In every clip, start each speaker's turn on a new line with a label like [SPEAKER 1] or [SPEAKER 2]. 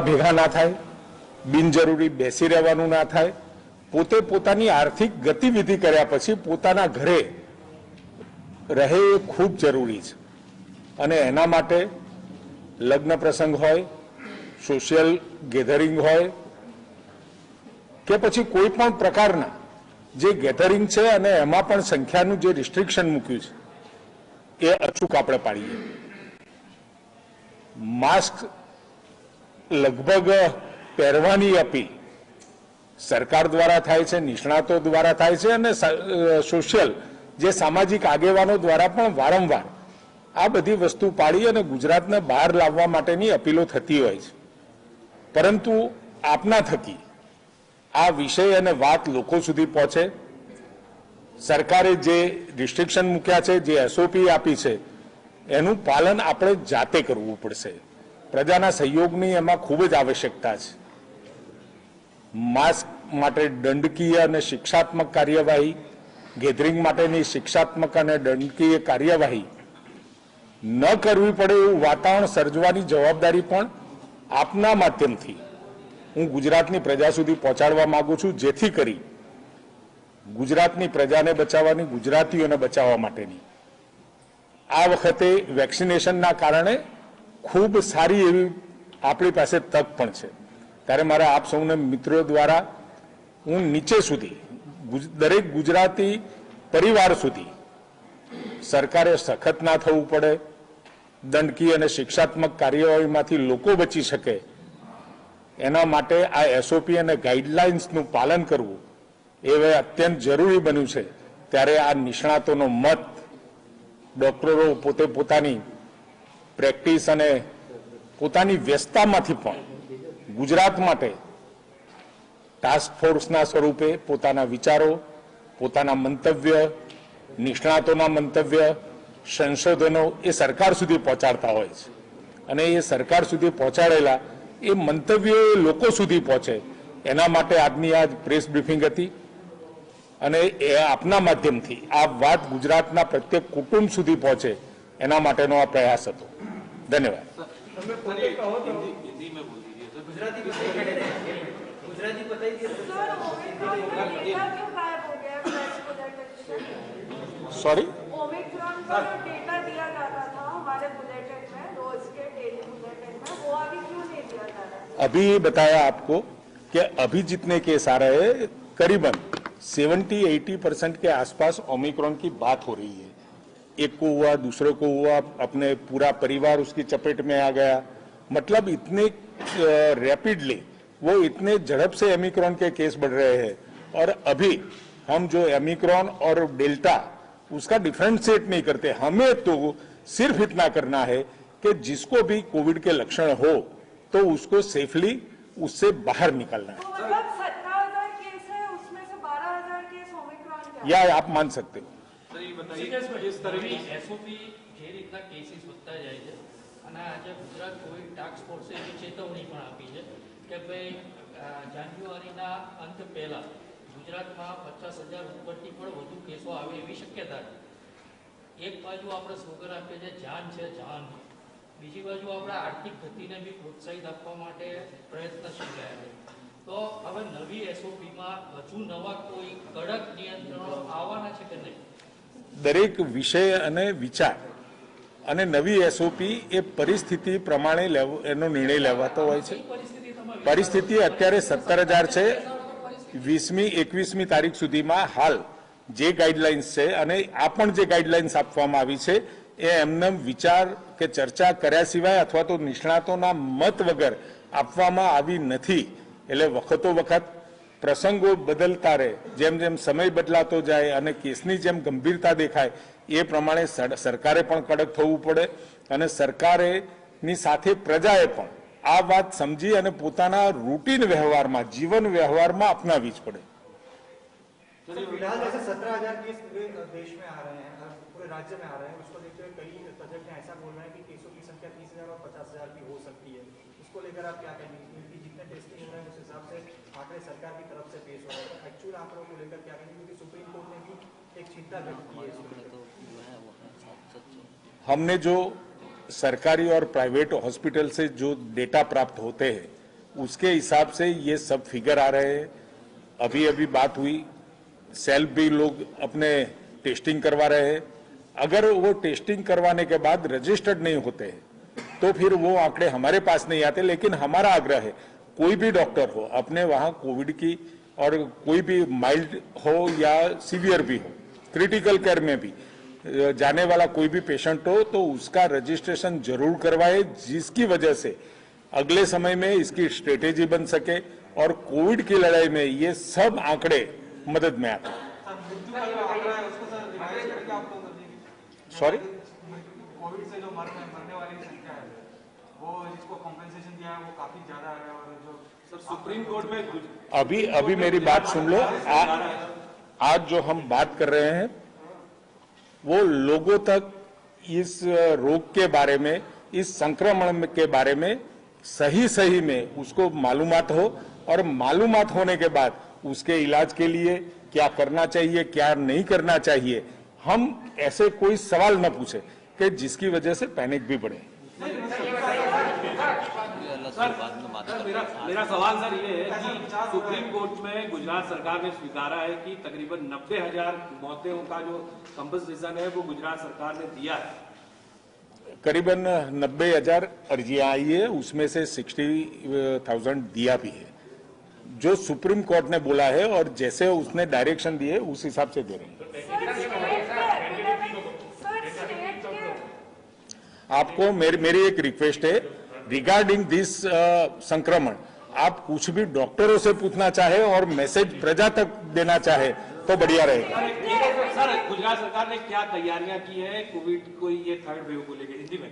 [SPEAKER 1] મળવા ભેગા ના થાય, બિનજરૂરી બેસી રહેવાનું ના થાય, પોતે પોતાની આર્થિક ગતિવિધિ કર્યા પછી પોતાના ઘરે રહે એ ખૂબ જરૂરી છે. અને એના માટે લગ્ન પ્રસંગ હોય, સોશિયલ ગેધરિંગ હોય કે પછી કોઈ પણ પ્રકારના જે ગેધરિંગ છે અને એમાં પણ સંખ્યાનું જે રિસ્ટ્રિક્શન મૂક્યું છે એ અચૂક આપણે પાડીએ. માસ્ક લગભગ પહેરવાની અપીલ સરકાર દ્વારા થાય છે, નિષ્ણાતો દ્વારા થાય છે અને સોશિયલ જે સામાજિક આગેવાનો દ્વારા પણ વારંવાર આ બધી વસ્તુ પાડી અને ગુજરાતને બહાર લાવવા માટેની અપીલો થતી હોય છે. પરંતુ આપના થકી આ વિષય અને વાત લોકો સુધી પહોંચે, સરકારે જે રિસ્ટ્રિક્શન મૂક્યા છે, જે એસઓપી આપી છે એનું પાલન આપણે જાતે કરવું પડશે. પ્રજાના સહયોગની એમાં ખૂબ જ આવશ્યકતા છે. માસ્ક માટે દંડકીય અને શિક્ષાત્મક કાર્યવાહી, ગેધરિંગ માટેની શિક્ષાત્મક અને દંડકીય કાર્યવાહી ન કરવી પડે એવું વાતાવરણ સર્જવાની જવાબદારી પણ આપના માધ્યમથી હું ગુજરાતની પ્રજા સુધી પહોંચાડવા માંગુ છું, જેથી કરી ગુજરાતની પ્રજાને બચાવવાની, ગુજરાતીઓને બચાવવા માટેની આ વખતે વેક્સિનેશનના કારણે ખૂબ સારી એવી આપણી પાસે તક પણ છે. ત્યારે મારા આપ સૌને મિત્રો દ્વારા હું નીચે સુધી દરેક ગુજરાતી પરિવાર સુધી સરકારે સખત ના થવું પડે, દંડકીય અને શિક્ષાત્મક કાર્યવાહીમાંથી લોકો બચી શકે એના માટે આ એસઓપી અને ગાઈડલાઇન્સનું પાલન કરવું એ હવે અત્યંત જરૂરી બન્યું છે. ત્યારે આ નિષ્ણાતોનો મત, ડોક્ટરો પોતે પોતાની પ્રેક્ટિસ અને પોતાની વ્યસ્તતામાંથી પણ ગુજરાત માટે ટાસ્ક ફોર્સના સ્વરૂપે પોતાના વિચારો, પોતાના મંતવ્ય, નિષ્ણાતોના મંતવ્ય, સંશોધનો એ સરકાર સુધી પહોંચાડતા હોય છે. અને એ સરકાર સુધી પહોંચાડેલા એ મંતવ્યો એ લોકો સુધી પહોંચે એના માટે આજની આ પ્રેસ બ્રીફિંગ હતી. અને એ આપના માધ્યમથી આ વાત ગુજરાતના પ્રત્યેક કુટુંબ સુધી પહોંચે એના માટેનો આ પ્રયાસ હતો. ધન્યવાદ. सॉरी, अभी बताया आपको कि अभी जितने केस आ रहे हैं करीबन 70-80% के आसपास ओमिक्रॉन की बात हो रही है. एक को हुआ, दूसरे को हुआ, अपने पूरा परिवार उसकी चपेट में आ गया. मतलब इतने रैपिडली वो इतने झड़प से ओमिक्रॉन के केस बढ़ रहे हैं. और अभी हम जो ओमिक्रॉन और डेल्टा उसका डिफरेंशिएट नहीं करते. हमें तो सिर्फ इतना करना है कि जिसको भी कोविड के लक्षण हो तो उसको सेफली उससे बाहर निकलना है. या आप मान सकते हो.
[SPEAKER 2] ગુજરાતમાં 50,000 ઉપરથી પણ વધુ કેસો આવે એવી શક્યતા છે. એક બાજુ આપણે સ્લોગન આપીએ છીએ જાન છે જાન, બીજી બાજુ આપણે આર્થિક ગતિને બી પ્રોત્સાહિત આપવા માટે પ્રયત્નશીલ રહ્યા છે. તો હવે નવી એસઓપીમાં હજુ નવા કોઈ કડક નિયંત્રણો આવવાના છે કે નહીં?
[SPEAKER 1] દરેક વિષય અને વિચાર અને નવી એસઓપી એ પરિસ્થિતિ પ્રમાણે એનો નિર્ણય લેવાતો હોય છે. પરિસ્થિતિ અત્યારે 17,000 છે. 20મી 21મી તારીખ સુધીમાં હાલ જે ગાઈડલાઇન્સ છે અને આ પણ જે ગાઈડલાઇન્સ આપવામાં આવી છે એ એમને વિચાર કે ચર્ચા કર્યા સિવાય અથવા તો નિષ્ણાતોના મત વગર આપવામાં આવી નથી. એટલે વખતો વખત પ્રસંગો બદલતા રહે, જેમ જેમ સમય બદલાતો જાય અને કેસની જેમ ગંભીરતા દેખાય એ પ્રમાણે સરકારે પણ કડક થવું પડે અને સરકારેની સાથે પ્રજાએ પણ આ વાત સમજી અને પોતાના રૂટીન વ્યવહારમાં, જીવન વ્યવહારમાં અપનાવી જ પડે.
[SPEAKER 3] फिलहाल जैसे 17,000 केस पूरे देश में आ रहे हैं, पूरे राज्य में आ रहे हैं, उसको देखते हुए कई तज्ञ ऐसा बोल रहे हैं कि केसों की संख्या 30,000 और 50,000 भी हो सकती है. उसको लेकर आप क्या कहेंगे? क्योंकि जितने टेस्टिंग हो रहे हैं उस हिसाब से आंकड़े सरकार की तरफ से पेश हो रहे हैं. एक्चुअल आंकड़ों को लेकर क्या कहेंगे? क्योंकि सुप्रीम कोर्ट ने भी एक चिंता व्यक्त की है.
[SPEAKER 1] हमने जो सरकारी और प्राइवेट हॉस्पिटल से जो डेटा प्राप्त होते हैं उसके हिसाब से ये सब फिगर आ रहे हैं। अभी अभी बात हुई, सेल्फ भी लोग अपने टेस्टिंग करवा रहे हैं। अगर वो टेस्टिंग करवाने के बाद रजिस्टर्ड नहीं होते हैं तो फिर वो आंकड़े हमारे पास नहीं आते। लेकिन हमारा आग्रह है, कोई भी डॉक्टर हो अपने वहां कोविड की, और कोई भी माइल्ड हो या सीवियर भी हो, क्रिटिकल केयर में भी जाने वाला कोई भी पेशेंट हो तो उसका रजिस्ट्रेशन जरूर करवाए, जिसकी वजह से अगले समय में इसकी स्ट्रेटेजी बन सके और कोविड की लड़ाई में ये सब आंकड़े मदद में आते। सॉरी,
[SPEAKER 3] कोविड से जो मरने वाली संख्या है वो जिसको कॉम्पेंसेशन दिया है वो काफी ज्यादा है। और जो सर सुप्रीम कोर्ट में
[SPEAKER 1] अभी मेरी बात सुन लो। आज जो हम बात कर रहे हैं वो लोगों तक इस रोग के बारे में, इस संक्रमण के बारे में सही में उसको मालूमात हो, और मालूमात होने के बाद उसके इलाज के लिए क्या करना चाहिए, क्या नहीं करना चाहिए, हम ऐसे कोई सवाल न पूछे कि जिसकी वजह से पैनिक भी बढ़े।
[SPEAKER 4] मेरा सवाल सर ये है कि सुप्रीम कोर्ट में गुजरात सरकार ने स्वीकारा है कि तकरीबन 90,000 मौतों का जो कंपनसेशन है वो गुजरात सरकार ने दिया है।
[SPEAKER 1] करीबन 90,000 अर्जियां आई है, उसमें से 60,000 दिया भी है, जो सुप्रीम कोर्ट ने बोला है, और जैसे उसने डायरेक्शन दिए उस हिसाब से दे रहे हैं। आपको मेरी एक रिक्वेस्ट है रिगार्डिंग दिस संक्रमण, आप कुछ भी डॉक्टरों से पूछना चाहे और मैसेज प्रजा तक देना चाहे तो बढ़िया रहेगा।
[SPEAKER 4] सर गुजरात सरकार ने क्या तैयारियां की है कोविड को, ये थर्ड वेव को लेकर? हिंदी में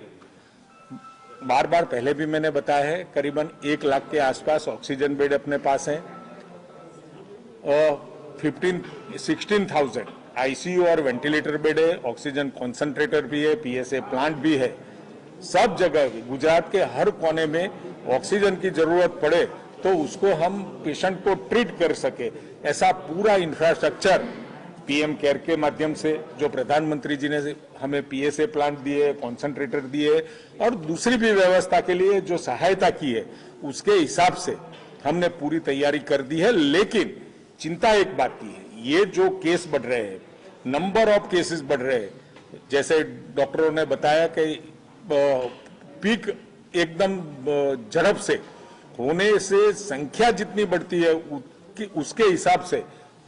[SPEAKER 1] बार पहले भी मैंने बताया है, करीबन 1 लाख के आसपास ऑक्सीजन बेड अपने पास है, और 16,000 आईसीयू और वेंटिलेटर बेड है, ऑक्सीजन कॉन्सेंट्रेटर भी है, पीएसए प्लांट भी है। सब जगह गुजरात के हर कोने में ऑक्सीजन की जरूरत पड़े तो उसको हम पेशेंट को ट्रीट कर सके, ऐसा पूरा इंफ्रास्ट्रक्चर पीएम केयर के माध्यम से, जो प्रधानमंत्री जी ने हमें पीएसए प्लांट दिए, कॉन्सेंट्रेटर दिए, और दूसरी भी व्यवस्था के लिए जो सहायता की है, उसके हिसाब से हमने पूरी तैयारी कर दी है। लेकिन चिंता एक बात की है, ये जो केस बढ़ रहे हैं, नंबर ऑफ केसेस बढ़ रहे हैं, जैसे डॉक्टरों ने बताया कि पीक एकदम झड़प से होने से संख्या जितनी बढ़ती है उसके हिसाब से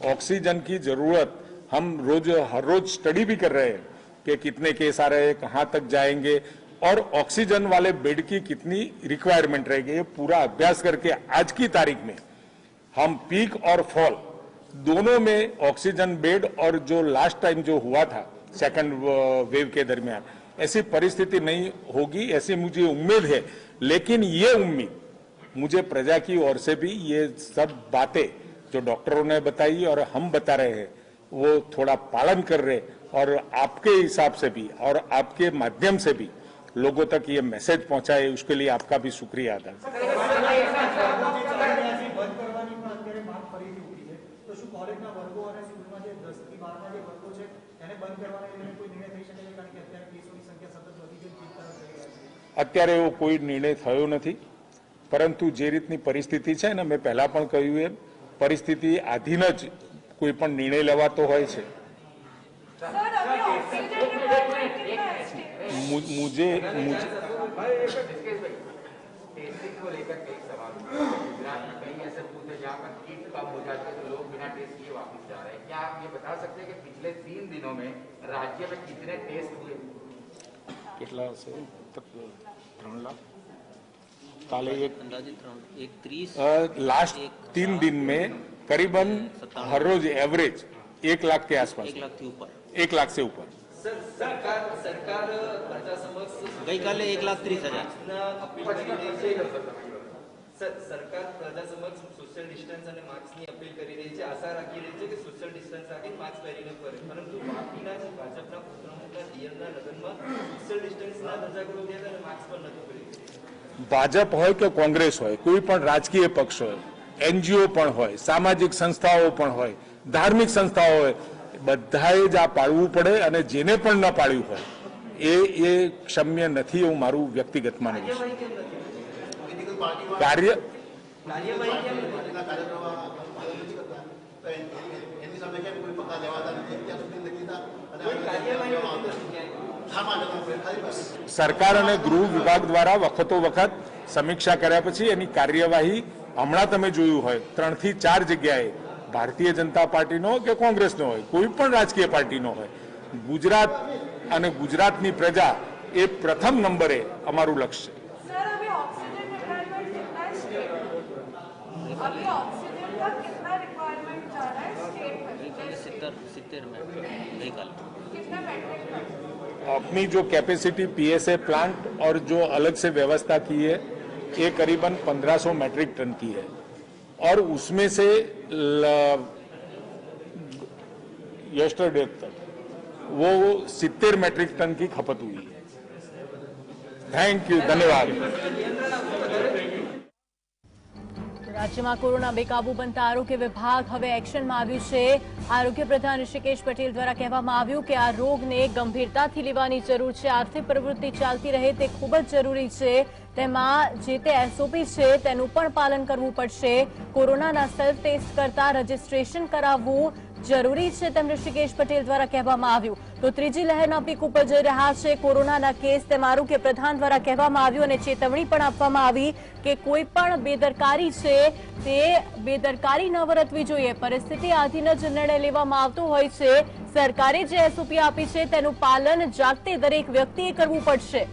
[SPEAKER 1] ऑक्सीजन की जरूरत हम हर रोज स्टडी भी कर रहे हैं कि कितने केस आ रहे हैं, कहां तक जाएंगे, और ऑक्सीजन वाले बेड की कितनी रिक्वायरमेंट रहेगी। ये पूरा अभ्यास करके आज की तारीख में हम पीक और फॉल दोनों में ऑक्सीजन बेड, और जो लास्ट टाइम जो हुआ था सेकंड वेव के दरमियान, ऐसी परिस्थिति नहीं होगी, ऐसी मुझे उम्मीद है। लेकिन ये उम्मीद मुझे प्रजा की ओर से भी ये सब बातें जो डॉक्टरों ने बताई और हम बता रहे हैं वो थोड़ा पालन कर रहे, और आपके हिसाब से भी और आपके माध्यम से भी लोगों तक ये मैसेज पहुंचाए, उसके लिए आपका भी शुक्रिया अदा। અત્યારે એવો કોઈ નિર્ણય થયો નથી, પરંતુ જે રીતની પરિસ્થિતિ છે ને, મેં પહેલા પણ કહ્યું એમ, પરિસ્થિતિ આધીન જ કોઈ પણ નિર્ણય લેવાતો હોય છે। मुझे
[SPEAKER 5] टेस्टिंग को लेकर कई सवाल गुजरात में कई ऐसे बूथ है जहाँ पर किट कम हो जाती है तो लोग बिना टेस्ट किए वापस जा रहे हैं। क्या आप ये बता सकते हैं कि पिछले 3 दिनों में राज्य में कितने टेस्ट हुए?
[SPEAKER 1] કેટલા હશે? 3 लाख काले एक
[SPEAKER 6] एक 30
[SPEAKER 1] लास्ट 3 दिन में करीबन हर रोज एवरेज 1 लाख के आसपास,
[SPEAKER 6] 1 लाख થી ઉપર
[SPEAKER 1] 1 लाख से ऊपर।
[SPEAKER 7] सरकार प्रजा समक्ष
[SPEAKER 6] ગઈકાલે 1,30,000
[SPEAKER 7] સરકાર પ્રજા સમક્ષ સોશિયલ ડિસ્ટન્સ અને માસ્કની અપીલ કરી રહી છે, આશા રાખી રહી છે કે સોશિયલ ડિસ્ટન્સ રાખી માસ્ક પહેરીને ફરે, પરંતુ વાપીના જે ભાજપના ઉપપ્રમુખના દિયરના લગ્નમાં સોશિયલ ડિસ્ટન્સના ધજા કરો ગયા હતા અને માસ્ક પણ નથી પહેરી।
[SPEAKER 1] ભાજપ હોય કે કોંગ્રેસ હોય, કોઈ પણ રાજકીય પક્ષ હોય, એનજીઓ પણ હોય, સામાજિક સંસ્થાઓ પણ હોય, ધાર્મિક સંસ્થાઓ હોય, બધાએ જ આ પાળવું પડે, અને જેને પણ ન પાળ્યું હોય એ ક્ષમ્ય નથી, એવું મારું વ્યક્તિગત માનવું છે।
[SPEAKER 7] કાર્યવાહી કેમ નથી?
[SPEAKER 8] પાર્ટીના કાર્યક્રમમાં પાલન નથી કરતા તો એની સામે કેમ કોઈ પગલાં લેવાતા નથી અત્યાર સુધી નથી લીધા અને
[SPEAKER 7] કોઈ કાર્યવાહી હોતી નથી ક્યાંય.
[SPEAKER 8] શા માટે ખાલી બસ
[SPEAKER 1] સરકાર અને ગૃહ વિભાગ દ્વારા વખતો વખત સમીક્ષા કર્યા પછી એની કાર્યવાહી હમણાં તમે જોયું હોય 3 થી 4 જગ્યાએ ભારતીય જનતા પાર્ટીનો કે કોંગ્રેસનો હોય કોઈ પણ રાજકીય પાર્ટીનો હોય ગુજરાત અને ગુજરાતની પ્રજા એ પ્રથમ નંબરે અમારું લક્ષ્ય છે।
[SPEAKER 9] सर अभी ऑक्सीजन रिक्वायरमेंट कितना है स्टेट में? अभी ऑक्सीजन का कितना रिक्वायरमेंट जा रहा है स्टेट में?
[SPEAKER 6] 70 में गई कल
[SPEAKER 9] कितना मेट्रिक टन?
[SPEAKER 1] अपनी जो कैपेसिटी पीएसए प्लांट और जो अलग से व्यवस्था की है ये करीबन 1500 मैट्रिक टन की है और उसमें से यस्टरडे तक वो 70 मैट्रिक टन की खपत हुई है। थैंक यू, धन्यवाद।
[SPEAKER 10] રાજ્યમાં કોરોના બેકાબુ બનતા આરોગ્ય વિભાગ હવે એક્શનમાં આવ્યું છે। આરોગ્ય પ્રધાન ઋષિકેશ પટેલ દ્વારા કહેવામાં આવ્યું કે આ રોગને ગંભીરતાથી લેવાની જરૂર છે। આર્થિક પ્રવૃત્તિ ચાલતી રહે તે ખૂબ જ જરૂરી છે। તેમાં જે તે એસઓપી છે તેનું પણ પાલન કરવું પડશે। કોરોનાના સેલ્ફ ટેસ્ટ કરતા રજીસ્ટ્રેશન કરાવવું જરૂરી છે તેમ ઋષિકેશ પટેલ દ્વારા કહેવામાં આવ્યું। તો ત્રીજી લહેરના પીક ઉપર જઈ રહ્યા છે કોરોનાના કેસ તેમ આરોગ્ય પ્રધાન દ્વારા કહેવામાં આવ્યું અને ચેતવણી પણ આપવામાં આવી કે કોઈ પણ બેદરકારી છે તે બેદરકારી ન વર્તવી જોઈએ। પરિસ્થિતિ આધીન જ નિર્ણય લેવામાં આવતો હોય છે। સરકારે જે એસઓપી આપી છે તેનું પાલન જાતે દરેક વ્યક્તિએ કરવું પડશે।